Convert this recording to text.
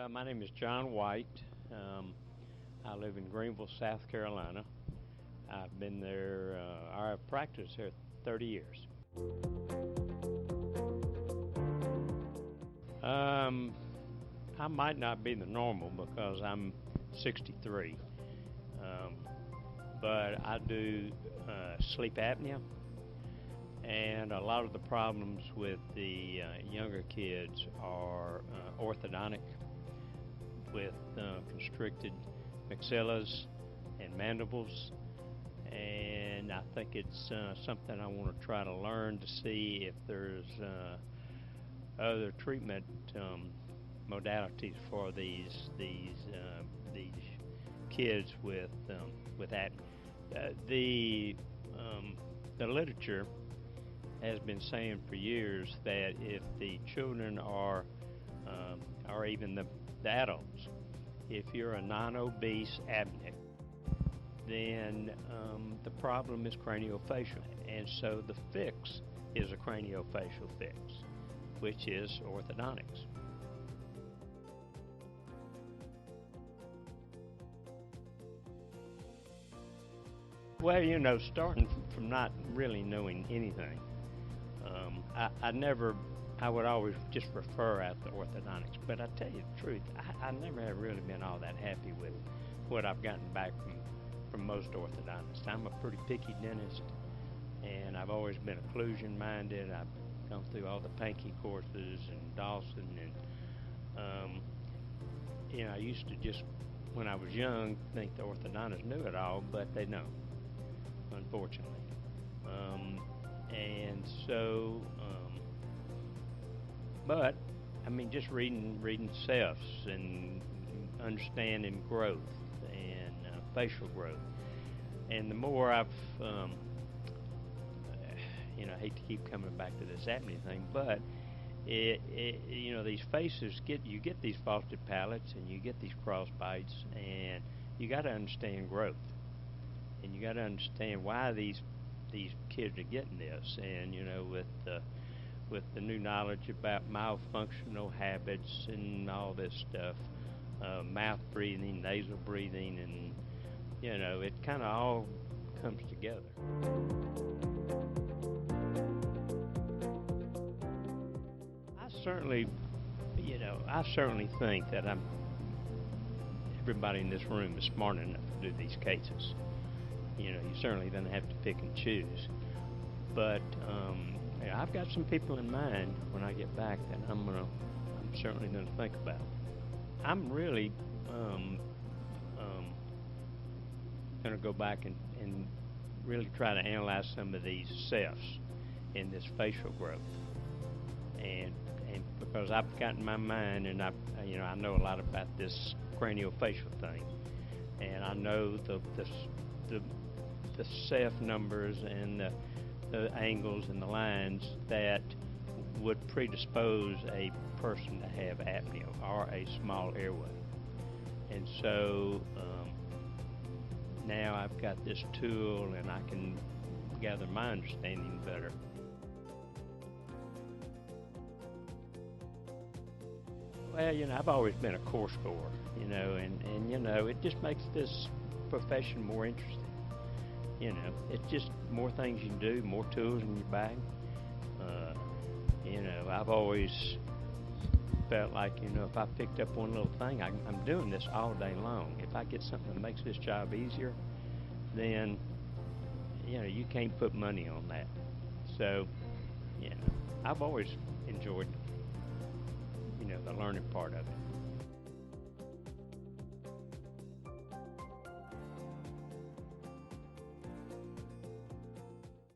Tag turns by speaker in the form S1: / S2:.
S1: My name is John White. I live in Greenville, South Carolina. I've been there, I've practiced here 30 years. I might not be the normal because I'm 63, but I do sleep apnea, and a lot of the problems with the younger kids are orthodontic, with constricted maxillas and mandibles, and I think it's something I want to try to learn to see if there's other treatment modalities for these kids with apnea. The literature has been saying for years that if the children are or even the adults, if you're a non-obese apneic, then the problem is craniofacial, and so the fix is a craniofacial fix, which is orthodontics. Well, you know, starting from not really knowing anything, I would always just refer out to orthodontics. But I tell you the truth, I never have really been all that happy with what I've gotten back from most orthodontists. I'm a pretty picky dentist, and I've always been occlusion-minded. I've gone through all the Pankey courses and Dawson, and you know, I used to just, when I was young, think the orthodontists knew it all, but they don't, unfortunately. And so, but I mean, just reading Cephs and understanding growth and facial growth, and the more I've, you know, I hate to keep coming back to this apnea thing, but you know, these faces you get these faulted palates and you get these cross bites, and you got to understand growth, and you got to understand why these kids are getting this. And you know, with the new knowledge about myofunctional habits and all this stuff, mouth breathing, nasal breathing, and you know, it kind of all comes together. I certainly think that everybody in this room is smart enough to do these cases. You know, you certainly don't have to pick and choose. But I've got some people in mind when I get back that I'm certainly going to think about. I'm really going to go back and really try to analyze some of these Cephs in this facial growth, and because I've got in my mind, and I know a lot about this craniofacial thing, and I know the Ceph numbers and the angles and the lines that would predispose a person to have apnea or a small airway. And so now I've got this tool, and I can gather my understanding better. Well, you know, I've always been a course goer, you know, and you know, it just makes this profession more interesting. You know, it's just more things you can do, more tools in your bag. You know, I've always felt like, you know, if I picked up one little thing, I'm doing this all day long. If I get something that makes this job easier, then, you know, you can't put money on that. So, you know, I've always enjoyed, you know, the learning part of it.